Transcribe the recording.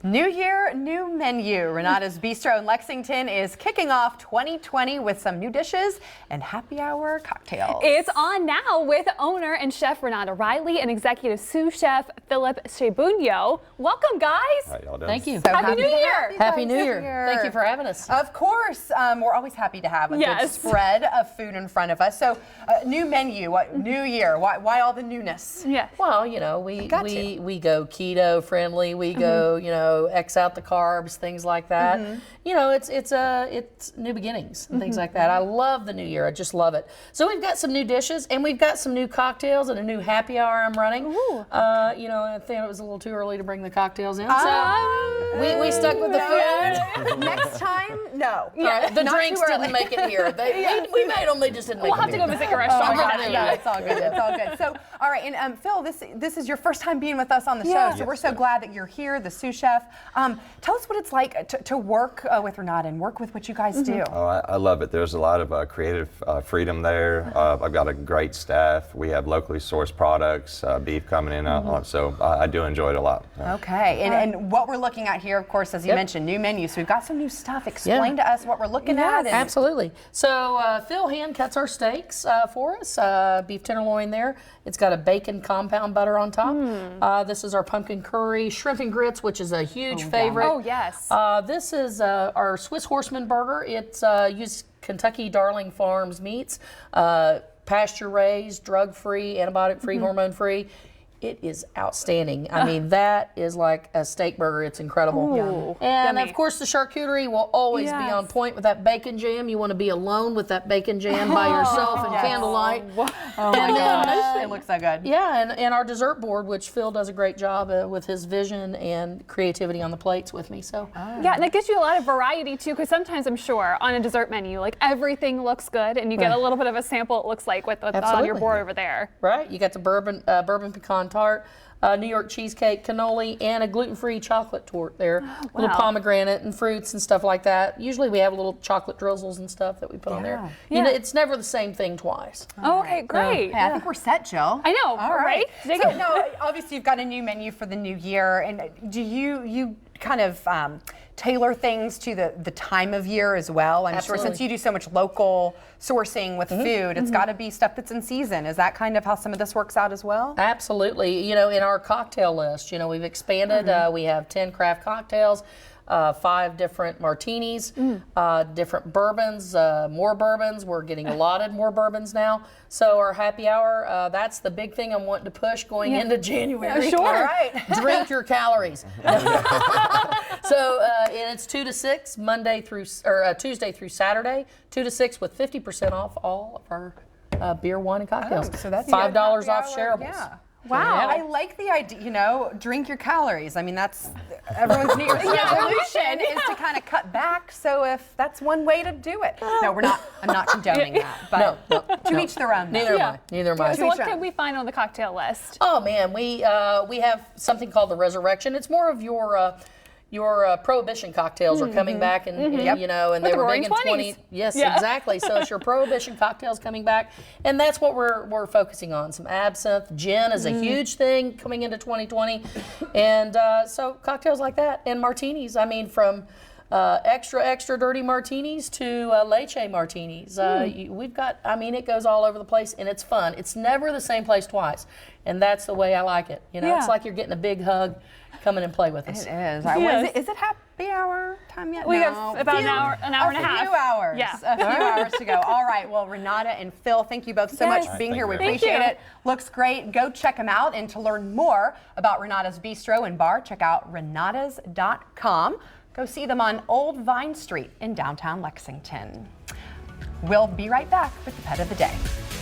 New year, new menu. Ranada's Bistro in Lexington is kicking off 2020 with some new dishes and happy hour cocktails. It's on now with owner and chef Ranada Riley and executive sous chef Philip Shebunyo. Welcome, guys. How y'all doing? Thank you. So Happy New Year. Happy New Year. Thank you for having us. Of course, we're always happy to have a good Yes. spread of food in front of us. So, new menu, new year. Why all the newness? Yes. Well, you know, we go keto friendly. We go, you know, X out the carbs, things like that. You know, it's new beginnings and things like that. I love the new year. I just love it. So we've got some new dishes and we've got some new cocktails and a new happy hour I'm running. Ooh. You know, I think it was a little too early to bring the cocktails in, so we stuck with the food. Next time, no. Yeah, the Not drinks too early. didn't make it here. We made them, they just didn't make We'll it have to here. go visit your restaurant. No, it's all good. It's all good. So, all right, and Phil, this is your first time being with us on the Yeah. show, so we're Yes, so yes. glad that you're here, the sous chef. Tell us what it's like to work with Ranada and work with what you guys do. Oh, I love it. There's a lot of creative freedom there. I've got a great staff. We have locally sourced products, beef coming in, so I do enjoy it a lot. Yeah. Okay, and what we're looking at here, of course, as you mentioned, new menu. So we've got some new stuff. Explain to us what we're looking at. And Absolutely. So Phil hand cuts our steaks for us, beef tenderloin there. It's got a bacon compound butter on top. This is our pumpkin curry, shrimp and grits, which is a huge favorite. Oh, yes. This is our Swiss Horseman burger. It's used Kentucky Darling Farms meats, pasture raised, drug free, antibiotic free, hormone free. It is outstanding. I mean, that is like a steak burger. It's incredible. Ooh, And yummy. of course, the charcuterie will always be Yes. on point with that bacon jam. You want to be alone with that bacon jam by yourself in Yes. candlelight. oh my And, gosh, it looks so good. Yeah, and our dessert board, which Phil does a great job with his vision and creativity on the plates with me. So Yeah, and it gives you a lot of variety too, because sometimes I'm sure on a dessert menu, like everything looks good, and you get a little bit of a sample. It looks like with on your Absolutely. board over there. right, you got the bourbon pecan tart, New York cheesecake, cannoli, and a gluten-free chocolate tort there. Little wow. pomegranate and fruits and stuff like that. Usually we have little chocolate drizzles and stuff that we put on there. You know, it's never the same thing twice. Oh, okay, great. Hey, I think we're set, Jill. I know, All right. right? So, no, obviously you've got a new menu for the new year, and do you kind of tailor things to the time of year as well? I'm sure since Absolutely. you do so much local sourcing with food, it's got to be stuff that's in season. Is that kind of how some of this works out as well? Absolutely. You know, in our cocktail list, you know, we've expanded. We have 10 craft cocktails, 5 different martinis, different bourbons, more bourbons. We're getting allotted more bourbons now. So our happy hour, that's the big thing I'm wanting to push going into January. Sure. All right. Drink your calories. So and it's 2 to 6, Tuesday through Saturday, 2 to 6 with 50% off all of our beer, wine, and cocktails. Oh, so that's $5 happy off hour, shareables. Yeah. Wow. I like the idea, you know, drink your calories. I mean, that's everyone's New Year's resolution is to kind of cut back. So if that's one way to do it. No, we're not, I'm not condoning that. But to each their own. Neither am I. Neither am I. So what can we find on the cocktail list? Oh man, we have something called the Resurrection. It's more of your Prohibition cocktails are coming back, and you know, and With they the were big in Roaring 20. 20s. Yes, Yeah. exactly. So it's your Prohibition cocktails coming back, and that's what we're focusing on. Some absinthe, gin is a huge thing coming into 2020, and so cocktails like that and martinis. I mean, from extra dirty martinis to leche martinis. We've got, I mean, it goes all over the place and it's fun. It's never the same place twice, and that's the way I like it. You know, Yeah. it's like you're getting a big hug. Come in and play with us. It is. All right, Yes. is it happy hour time yet? We No. have about an hour and a half. A few hours. Yeah. A few hours to go. All right. Well, Ranada and Phil, thank you both so much Yes. for being Thank here. you We very much. appreciate Thank you. it. Looks great. Go check them out. And to learn more about Ranada's Bistro and Bar, check out renadas.com. Go see them on Old Vine Street in downtown Lexington. We'll be right back with the pet of the day.